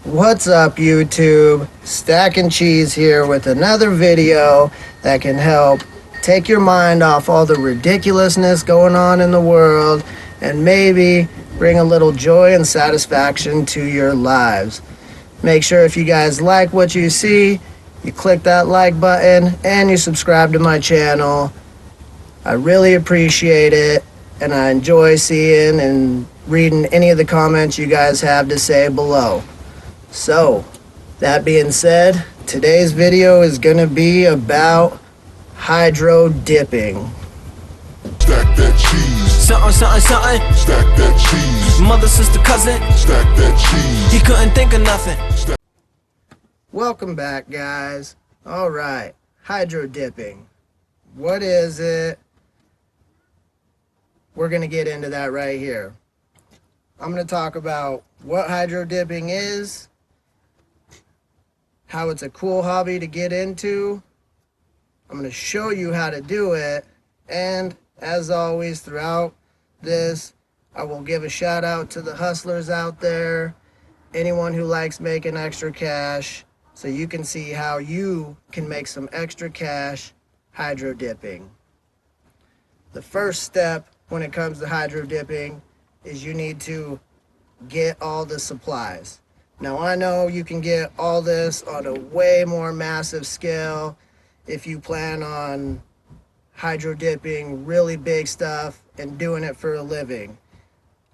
What's up, YouTube? Stacking Cheese here with another video that can help take your mind off all the ridiculousness going on in the world and maybe bring a little joy and satisfaction to your lives. Make sure if you guys like what you see, you click that like button and you subscribe to my channel. I really appreciate it, and I enjoy seeing and reading any of the comments you guys have to say below. So, that being said, today's video is going to be about hydro dipping. Stack that cheese. Something. Stack that cheese. Mother, sister, cousin. Stack that cheese. He couldn't think of nothing. Welcome back, guys. Alright, hydro dipping. What is it? We're going to get into that right here. I'm going to talk about what hydro dipping is, how it's a cool hobby to get into. I'm going to show you how to do it, and as always throughout this, I will give a shout out to the hustlers out there, anyone who likes making extra cash, so you can see how you can make some extra cash hydro dipping. The first step when it comes to hydro dipping is you need to get all the supplies. Now, I know you can get all this on a way more massive scale if you plan on hydro dipping really big stuff and doing it for a living.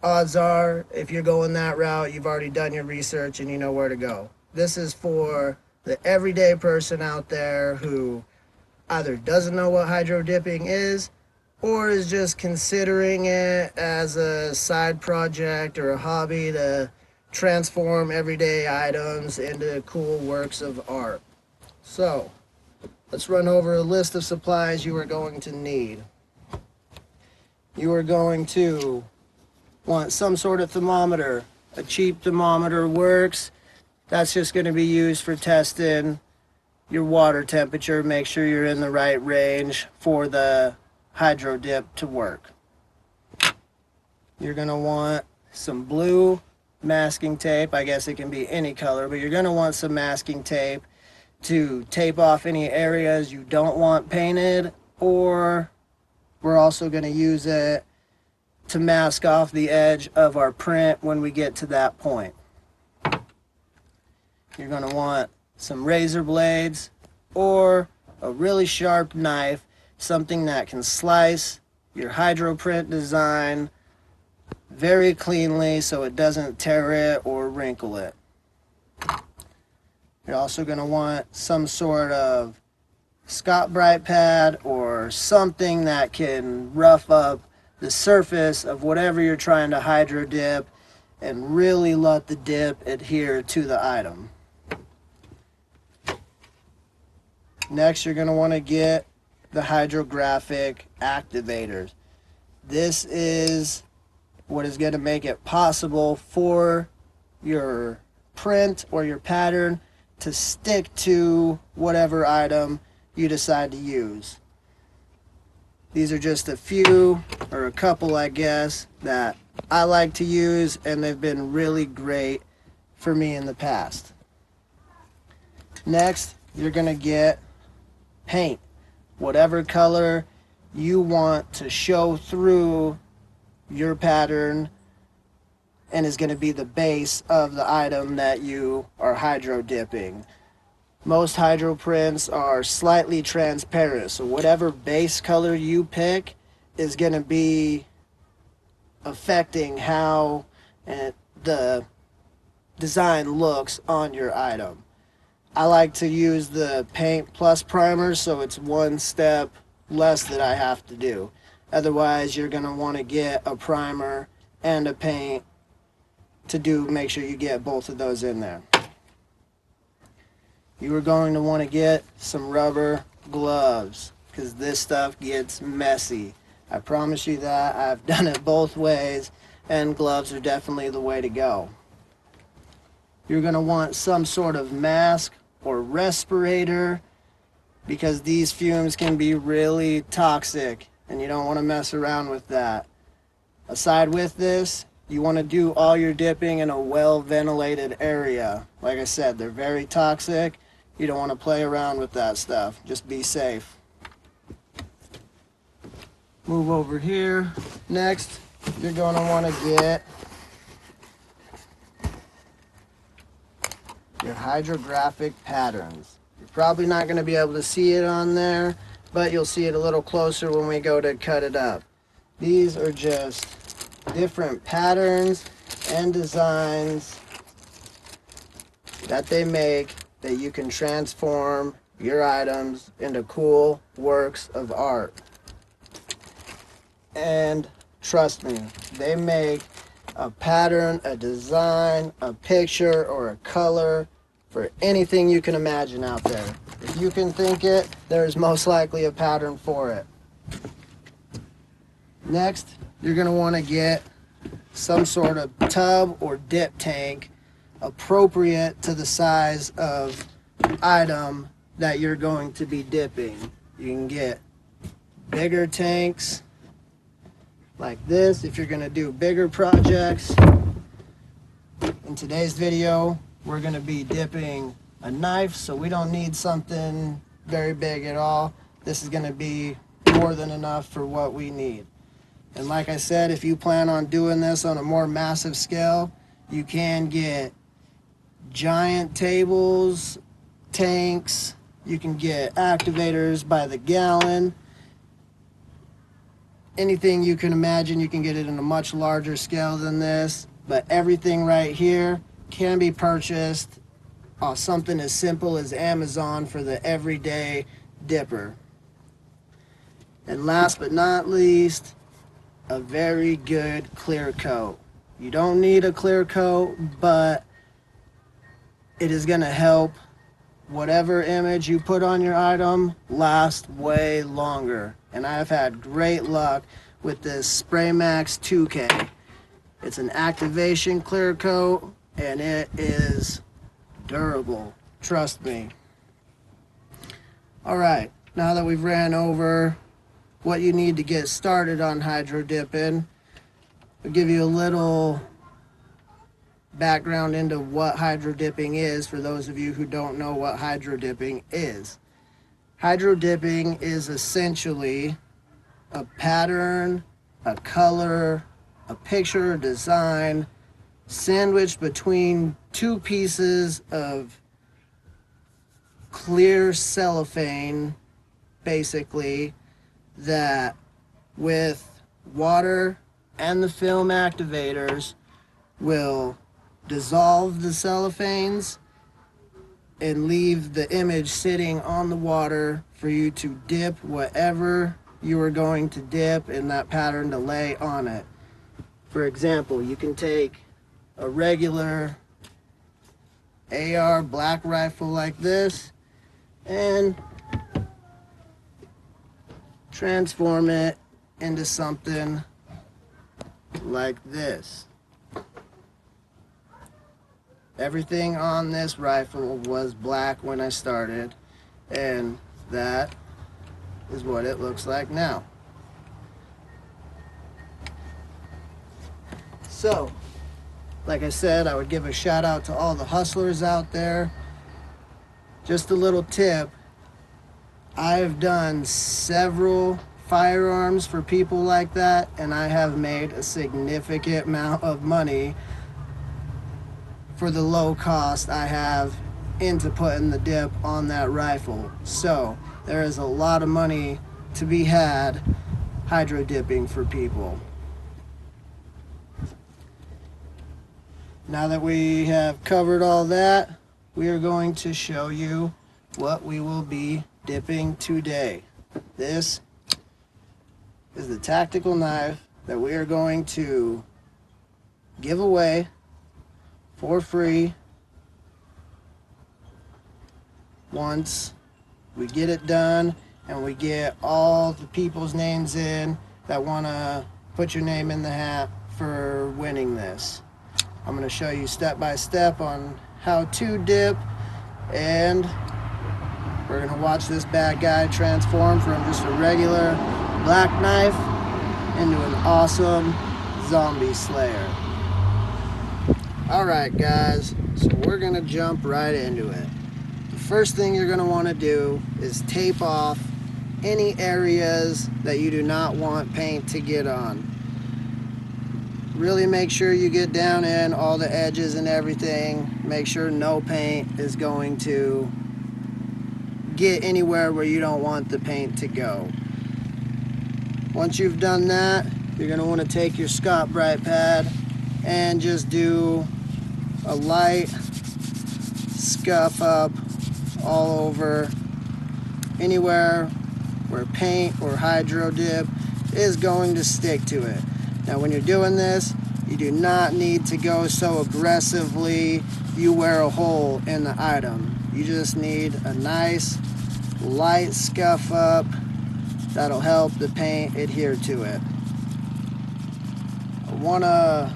Odds are, if you're going that route, you've already done your research and you know where to go. This is for the everyday person out there who either doesn't know what hydro dipping is or is just considering it as a side project or a hobby to transform everyday items into cool works of art. So, let's run over a list of supplies you are going to need. You are going to want some sort of thermometer. A cheap thermometer works. That's just going to be used for testing your water temperature. Make sure you're in the right range for the hydro dip to work. You're going to want some blue masking tape. I guess it can be any color, but you're going to want some masking tape to tape off any areas you don't want painted, or we're also going to use it to mask off the edge of our print when we get to that point. You're going to want some razor blades or a really sharp knife, something that can slice your hydro print design very cleanly so it doesn't tear it or wrinkle it. You're also going to want some sort of Scotch-Brite pad or something that can rough up the surface of whatever you're trying to hydro dip and really let the dip adhere to the item. Next, you're going to want to get the hydrographic activators. This is what is going to make it possible for your print or your pattern to stick to whatever item you decide to use. These are just a few, or a couple I guess, that I like to use, and they've been really great for me in the past. Next, you're going to get paint. Whatever color you want to show through your pattern and is going to be the base of the item that you are hydro dipping. Most hydro prints are slightly transparent, so whatever base color you pick is going to be affecting how the design looks on your item. I like to use the Paint Plus primer, so it's one step less that I have to do. Otherwise, you're going to want to get a primer and a paint to make sure you get both of those in there. You are going to want to get some rubber gloves because this stuff gets messy. I promise you that. I've done it both ways, and gloves are definitely the way to go. You're going to want some sort of mask or respirator because these fumes can be really toxic and you don't want to mess around with that. Aside with this, you want to do all your dipping in a well-ventilated area. Like I said, they're very toxic. You don't want to play around with that stuff. Just be safe. Move over here. Next, you're going to want to get your hydrographic patterns. You're probably not going to be able to see it on there, but you'll see it a little closer when we go to cut it up. These are just different patterns and designs that they make that you can transform your items into cool works of art. And trust me, they make a pattern, a design, a picture, or a color for anything you can imagine out there. If you can think it, there's most likely a pattern for it. Next, you're going to want to get some sort of tub or dip tank appropriate to the size of item that you're going to be dipping. You can get bigger tanks like this if you're going to do bigger projects. In today's video, we're going to be dipping a knife, so we don't need something very big at all. This is going to be more than enough for what we need. And like I said, if you plan on doing this on a more massive scale, you can get giant tables, tanks, you can get activators by the gallon. Anything you can imagine, you can get it in a much larger scale than this. But everything right here can be purchased off something as simple as Amazon for the everyday dipper. And last but not least, a very good clear coat. You don't need a clear coat, but it is going to help whatever image you put on your item last way longer. And I've had great luck with this Spray Max 2K. It's an activation clear coat and it is durable. Trust me. Alright, now that we've ran over what you need to get started on hydro dipping, I'll give you a little background into what hydro dipping is for those of you who don't know what hydro dipping is. Hydro dipping is essentially a pattern, a color, a picture or design sandwiched between two pieces of clear cellophane, basically, that with water and the film activators will dissolve the cellophanes and leave the image sitting on the water for you to dip whatever you are going to dip in that pattern to lay on it. For example, you can take a regular AR black rifle like this and transform it into something like this. Everything on this rifle was black when I started, and that is what it looks like now. So, like I said, I would give a shout out to all the hustlers out there. Just a little tip, I've done several firearms for people like that, and I have made a significant amount of money for the low cost I have into putting the dip on that rifle. So there is a lot of money to be had hydro dipping for people. Now that we have covered all that, we are going to show you what we will be dipping today. This is the tactical knife that we are going to give away for free once we get it done and we get all the people's names in that want to put your name in the hat for winning this. I'm going to show you step by step on how to dip, and we're going to watch this bad guy transform from just a regular black knife into an awesome zombie slayer. Alright guys, so we're going to jump right into it. The first thing you're going to want to do is tape off any areas that you do not want paint to get on. Really make sure you get down in all the edges and everything. Make sure no paint is going to get anywhere where you don't want the paint to go. Once you've done that, you're going to want to take your Scott Bright pad and just do a light scuff up all over anywhere where paint or hydro dip is going to stick to it. Now when you're doing this, you do not need to go so aggressively you wear a hole in the item. You just need a nice light scuff up that'll help the paint adhere to it. I want to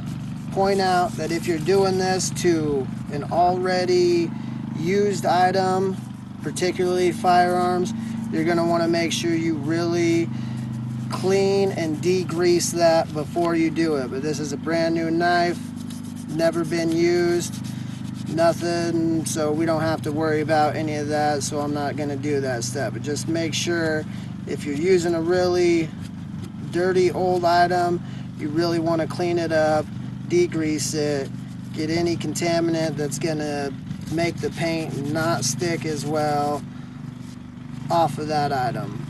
point out that if you're doing this to an already used item, particularly firearms, you're going to want to make sure you really clean and degrease that before you do it. But this is a brand new knife, never been used, nothing, so we don't have to worry about any of that, so I'm not going to do that step. But just make sure if you're using a really dirty old item, you really want to clean it up, degrease it, get any contaminant that's going to make the paint not stick as well off of that item.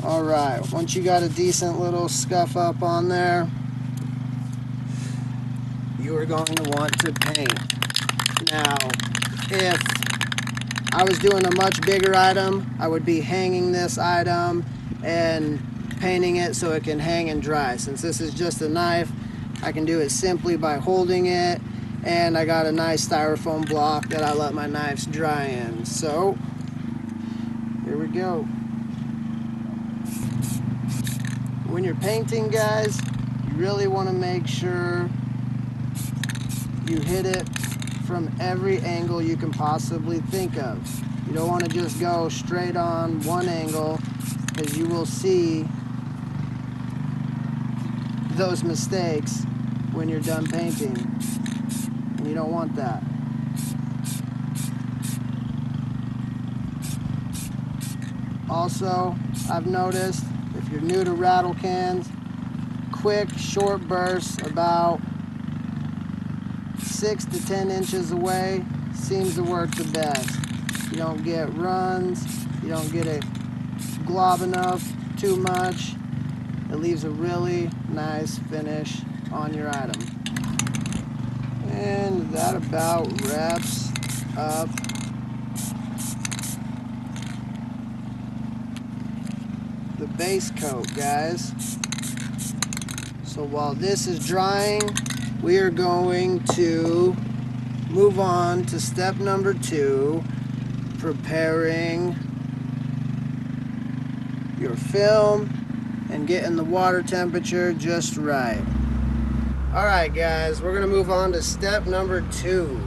Alright, once you got a decent little scuff up on there, you are going to want to paint. Now, if I was doing a much bigger item, I would be hanging this item and painting it so it can hang and dry. Since this is just a knife, I can do it simply by holding it, and I got a nice styrofoam block that I let my knives dry in. So, here we go. When you're painting, guys, you really want to make sure you hit it from every angle you can possibly think of. You don't want to just go straight on one angle, because you will see those mistakes when you're done painting, and you don't want that. Also, I've noticed if you're new to rattle cans, quick short bursts about 6 to 10 inches away seems to work the best. You don't get runs, you don't get it globbing up too much. It leaves a really nice finish on your item. And that about wraps up the base coat, guys. So while this is drying, we are going to move on to step number 2, preparing your film and getting the water temperature just right. Alright guys, we're going to move on to step number 2.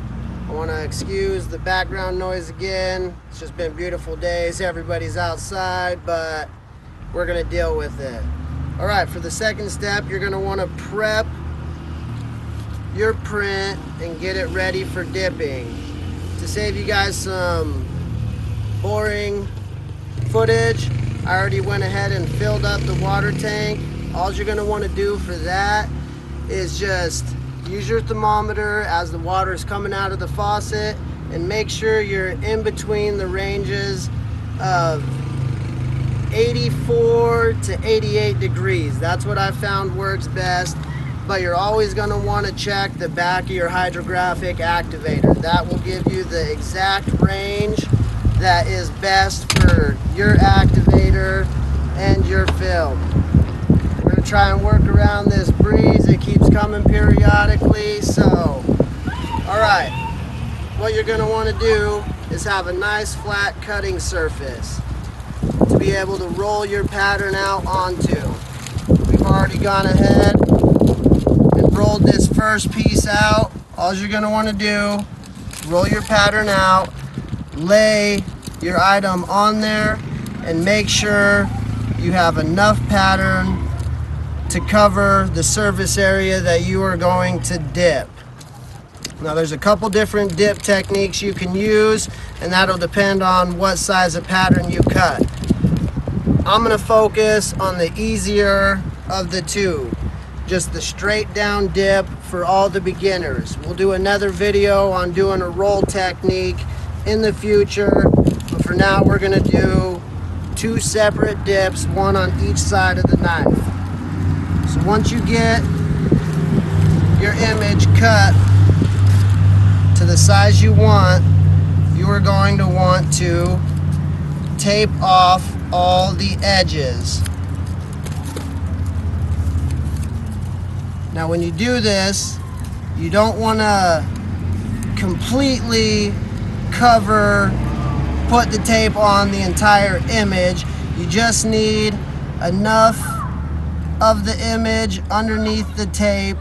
I want to excuse the background noise again. It's just been beautiful days, everybody's outside, but we're going to deal with it. Alright, for the second step, you're going to want to prep your print and get it ready for dipping. To save you guys some boring footage, I already went ahead and filled up the water tank. All you're going to want to do for that is just use your thermometer as the water is coming out of the faucet, and make sure you're in between the ranges of 84 to 88 degrees. That's what I found works best. But you're always going to want to check the back of your hydrographic activator. That will give you the exact range that is best for your activator and your film. We're going to try and work around this breeze. It keeps coming periodically, so alright, what you're going to want to do is have a nice flat cutting surface to be able to roll your pattern out onto. We've already gone ahead and rolled this first piece out. All you're going to want to do, roll your pattern out, lay your item on there, and make sure you have enough pattern to cover the surface area that you are going to dip. Now there's a couple different dip techniques you can use, and that'll depend on what size of pattern you cut. I'm gonna focus on the easier of the two, just the straight down dip for all the beginners. We'll do another video on doing a roll technique in the future, but for now we're gonna do two separate dips, one on each side of the knife. So once you get your image cut to the size you want, you are going to want to tape off all the edges. Now when you do this, you don't want to completely put the tape on the entire image. You just need enough of the image underneath the tape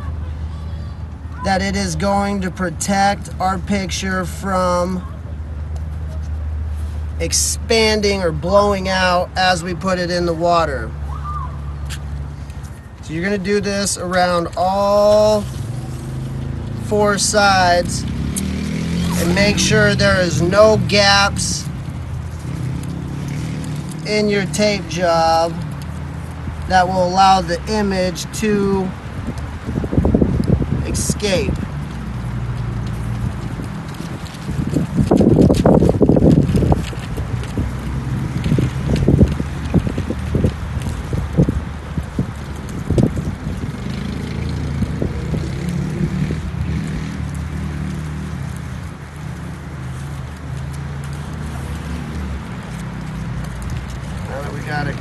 that it is going to protect our picture from expanding or blowing out as we put it in the water. So you're going to do this around all four sides and make sure there is no gaps in your tape job that will allow the image to escape. Now that we got a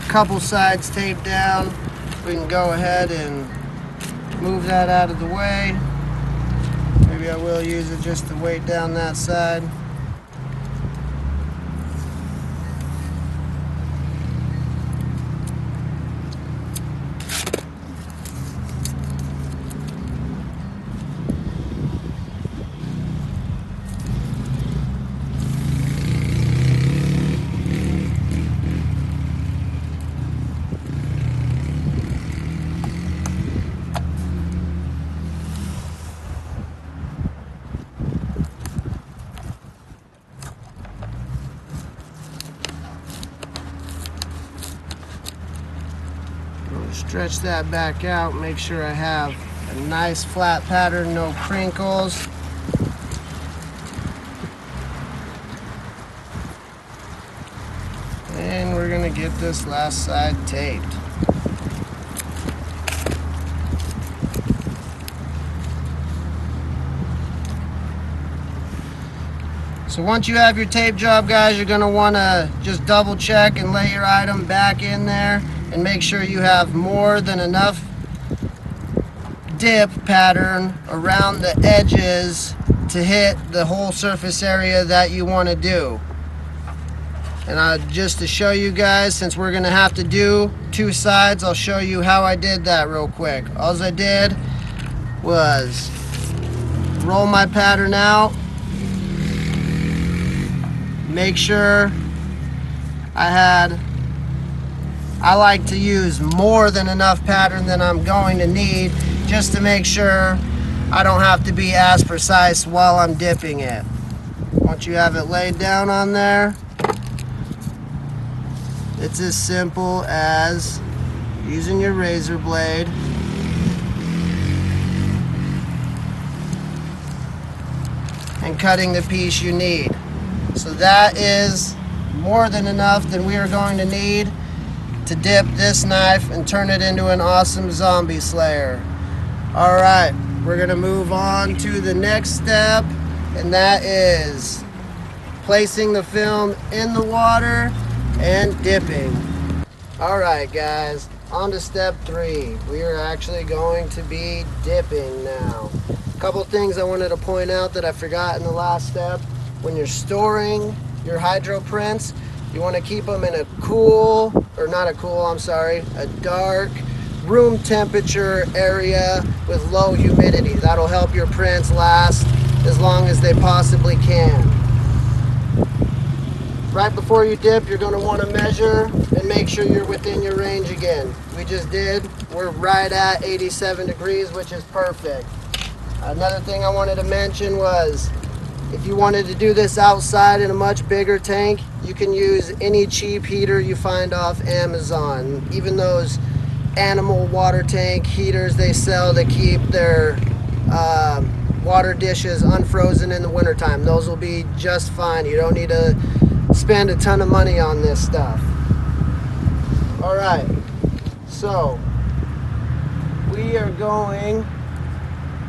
couple sides taped down, we can go ahead and move that out of the way. Maybe I will use it just to weight down that side. Stretch that back out, make sure I have a nice flat pattern, no crinkles. And we're gonna get this last side taped. So once you have your tape job, guys, you're gonna wanna just double check and lay your item back in there and make sure you have more than enough dip pattern around the edges to hit the whole surface area that you want to do. And just to show you guys, since we're gonna have to do two sides, I'll show you how I did that real quick. All I did was roll my pattern out, make sure I like to use more than enough pattern than I'm going to need, just to make sure I don't have to be as precise while I'm dipping it. Once you have it laid down on there, it's as simple as using your razor blade and cutting the piece you need. So that is more than enough than we are going to need to dip this knife and turn it into an awesome zombie slayer. Alright, we're gonna move on to the next step, and that is placing the film in the water and dipping. Alright guys, on to step 3. We are actually going to be dipping now. A couple things I wanted to point out that I forgot in the last step. When you're storing your hydro prints, you want to keep them in a dark room temperature area with low humidity. That'll help your prints last as long as they possibly can. right before you dip, you're going to want to measure and make sure you're within your range again. We just did. We're right at 87 degrees, which is perfect. Another thing I wanted to mention was, if you wanted to do this outside in a much bigger tank, you can use any cheap heater you find off Amazon. Even those animal water tank heaters they sell to keep their water dishes unfrozen in the wintertime. Those will be just fine. You don't need to spend a ton of money on this stuff. All right, so we are going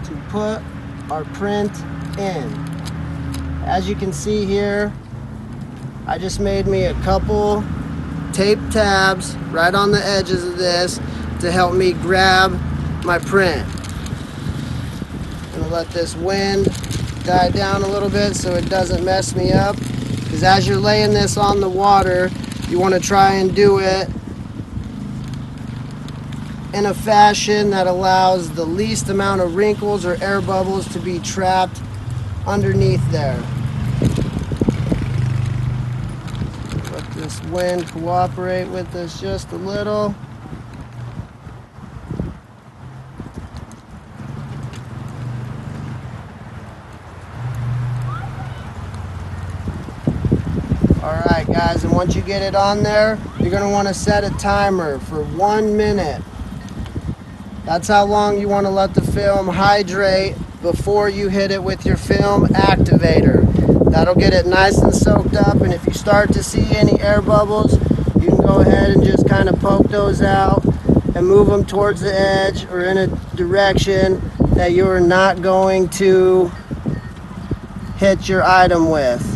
to put our print in. As you can see here, I just made me a couple tape tabs right on the edges of this to help me grab my print. I'm gonna let this wind die down a little bit so it doesn't mess me up, because as you're laying this on the water, you want to try and do it in a fashion that allows the least amount of wrinkles or air bubbles to be trapped underneath there. Let this wind cooperate with us just a little. Alright guys, and once you get it on there, you're going to want to set a timer for 1 minute. That's how long you want to let the film hydrate before you hit it with your film activator. That'll get it nice and soaked up, and if you start to see any air bubbles, you can go ahead and just kind of poke those out and move them towards the edge or in a direction that you're not going to hit your item with.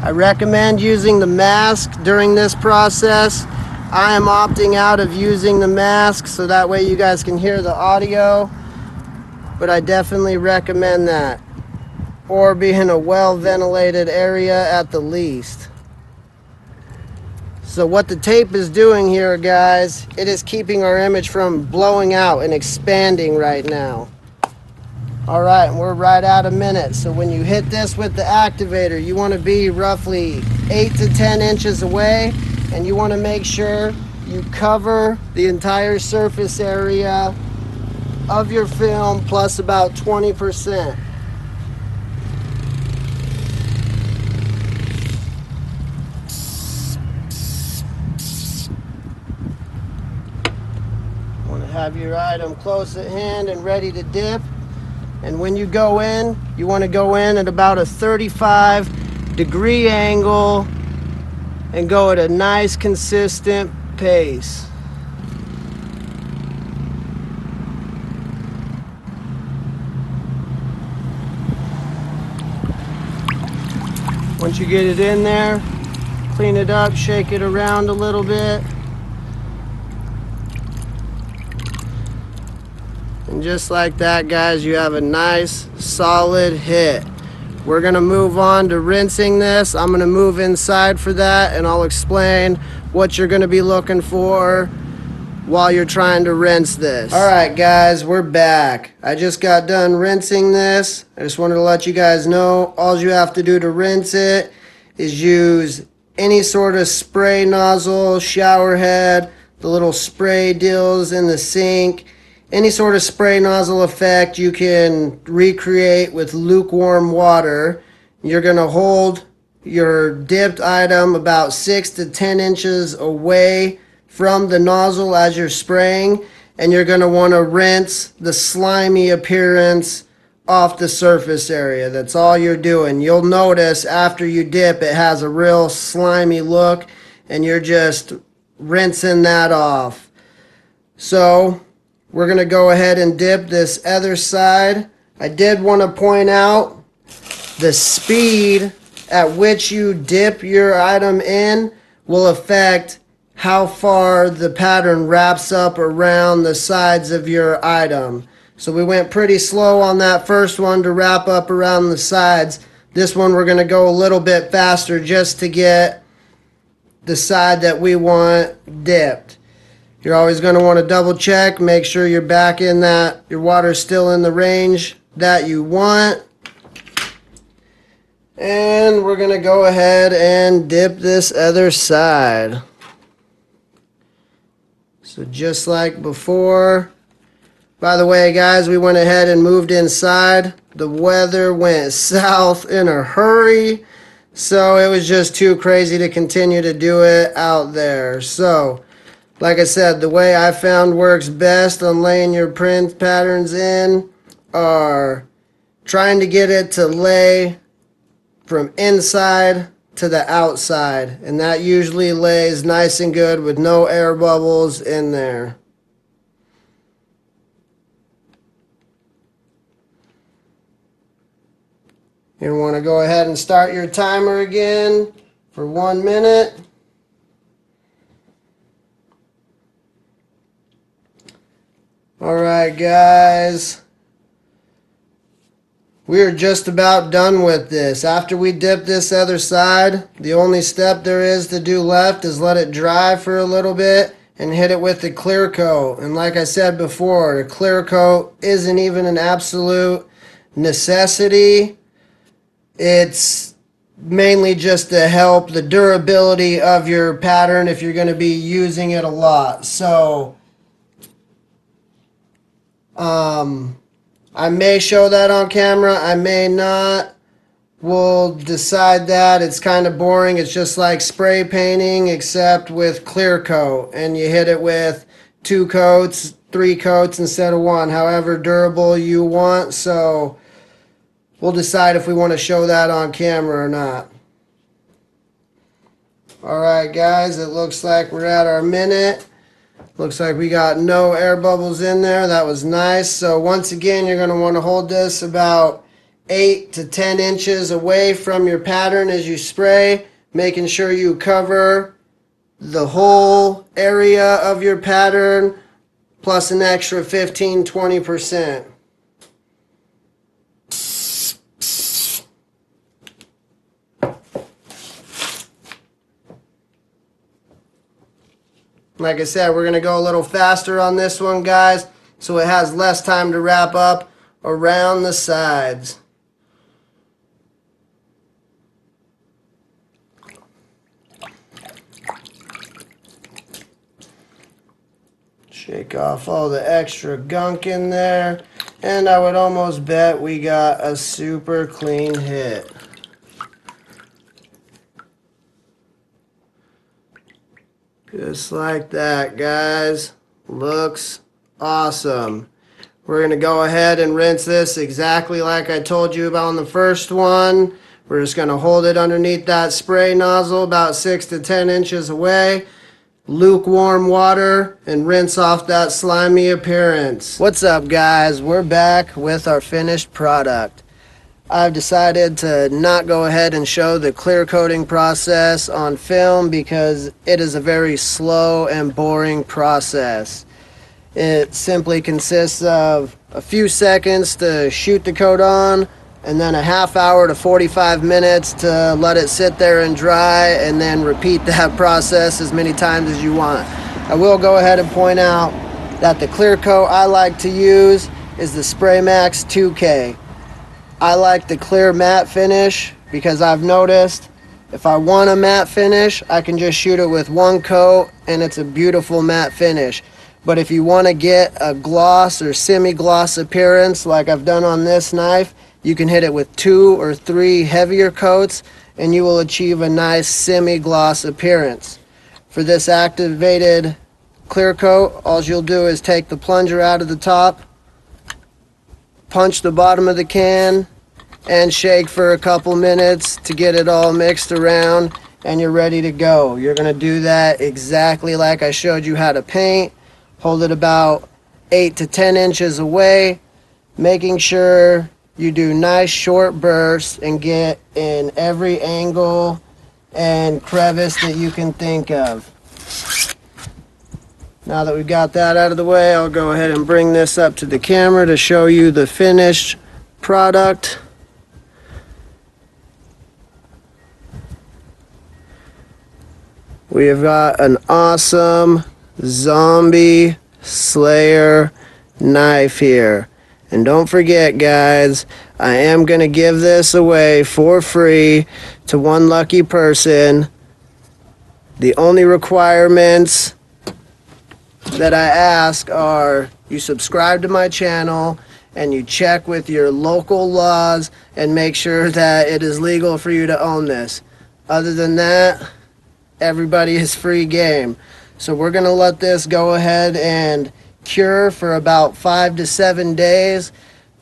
I recommend using the mask during this process. I am opting out of using the mask so that way you guys can hear the audio, but I definitely recommend that. Or be in a well-ventilated area at the least. So what the tape is doing here, guys, it is keeping our image from blowing out and expanding right now. All right, and we're right at a minute. So when you hit this with the activator, you want to be roughly 8 to 10 inches away, and you want to make sure you cover the entire surface area of your film plus about 20%. You want to have your item close at hand and ready to dip. And when you go in, you want to go in at about a 35-degree angle and go at a nice consistent pace. Once you get it in there, clean it up, shake it around a little bit. And just like that, guys, you have a nice solid hit. We're gonna move on to rinsing this. I'm gonna move inside for that, and I'll explain what you're gonna be looking for while you're trying to rinse this. All right, guys, we're back. I just got done rinsing this. I just wanted to let you guys know, all you have to do to rinse it is use any sort of spray nozzle, shower head, the little spray deals in the sink. Any sort of spray nozzle effect you can recreate with lukewarm water. You're going to hold your dipped item about 6 to 10 inches away from the nozzle as you're spraying, and you're going to want to rinse the slimy appearance off the surface area. That's all you're doing. You'll notice after you dip it has a real slimy look, and you're just rinsing that off. So we're going to go ahead and dip this other side. I did want to point out the speed at which you dip your item in will affect how far the pattern wraps up around the sides of your item. So we went pretty slow on that first one to wrap up around the sides. This one we're going to go a little bit faster just to get the side that we want dipped. You're always going to want to double check, make sure you're back in that, your water's still in the range that you want. And we're going to go ahead and dip this other side. So just like before. By the way, guys, we went ahead and moved inside. The weather went south in a hurry, so it was just too crazy to continue to do it out there. So, like I said, the way I found works best on laying your print patterns in are trying to get it to lay from inside to the outside, and that usually lays nice and good with no air bubbles in there. You want to go ahead and start your timer again for 1 minute. Alright guys, we are just about done with this. After we dip this other side, the only step there is to do left is let it dry for a little bit and hit it with the clear coat. And like I said before, the clear coat isn't even an absolute necessity. It's mainly just to help the durability of your pattern if you're going to be using it a lot. So, I may show that on camera, I may not. We'll decide that. It's kind of boring. It's just like spray painting except with clear coat. And you hit it with 2 coats, 3 coats instead of 1. However durable you want. So we'll decide if we want to show that on camera or not. Alright guys, it looks like we're at our minute. Looks like we got no air bubbles in there. That was nice. So once again, you're going to want to hold this about 8 to 10 inches away from your pattern as you spray, making sure you cover the whole area of your pattern plus an extra 15-20%. Like I said, we're going to go a little faster on this one, guys, so it has less time to wrap up around the sides. Shake off all the extra gunk in there, and I would almost bet we got a super clean hit. Just like that, guys. Looks awesome. We're going to go ahead and rinse this exactly like I told you about on the first one. We're just going to hold it underneath that spray nozzle about 6 to 10 inches away. Lukewarm water and rinse off that slimy appearance. What's up, guys? We're back with our finished product. I've decided to not go ahead and show the clear coating process on film because it is a very slow and boring process. It simply consists of a few seconds to shoot the coat on and then a half hour to 45 minutes to let it sit there and dry, and then repeat that process as many times as you want. I will go ahead and point out that the clear coat I like to use is the Spray Max 2K. I like the clear matte finish because I've noticed if I want a matte finish, I can just shoot it with 1 coat and it's a beautiful matte finish. But if you want to get a gloss or semi-gloss appearance like I've done on this knife, you can hit it with 2 or 3 heavier coats and you will achieve a nice semi-gloss appearance. For this activated clear coat, all you'll do is take the plunger out of the top, punch the bottom of the can, and shake for a couple minutes to get it all mixed around, and you're ready to go. You're going to do that exactly like I showed you how to paint. Hold it about 8 to 10 inches away, making sure you do nice short bursts and get in every angle and crevice that you can think of. Now that we've got that out of the way, I'll go ahead and bring this up to the camera to show you the finished product. We have got an awesome zombie slayer knife here. And don't forget, guys, I am going to give this away for free to one lucky person. The only requirements that I ask are you subscribe to my channel and you check with your local laws and make sure that it is legal for you to own this. Other than that, everybody is free game. So we're going to let this go ahead and cure for about 5 to 7 days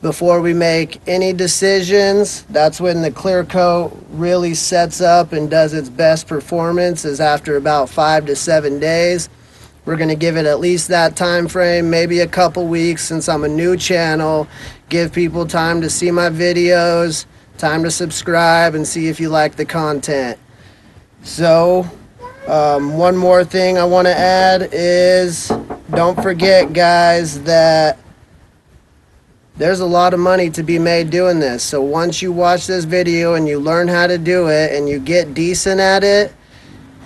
before we make any decisions. That's when the clear coat really sets up and does its best performance, is after about 5 to 7 days. We're going to give it at least that time frame, maybe a couple weeks, since I'm a new channel. Give people time to see my videos, time to subscribe, and see if you like the content. So one more thing I want to add is, don't forget, guys, that there's a lot of money to be made doing this. So once you watch this video and you learn how to do it and you get decent at it,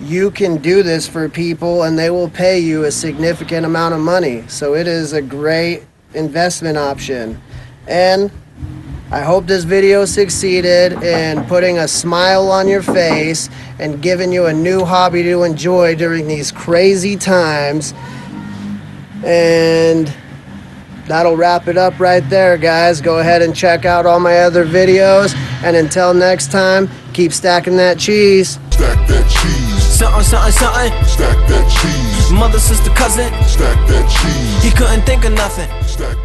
you can do this for people and they will pay you a significant amount of money. So it is a great investment option. And I hope this video succeeded in putting a smile on your face and giving you a new hobby to enjoy during these crazy times. And that'll wrap it up right there, guys. Go ahead and check out all my other videos. And until next time, keep stacking that cheese. Stack that cheese. Something, something, something. Stack that cheese. Mother, sister, cousin. Stack that cheese. He couldn't think of nothing. Stack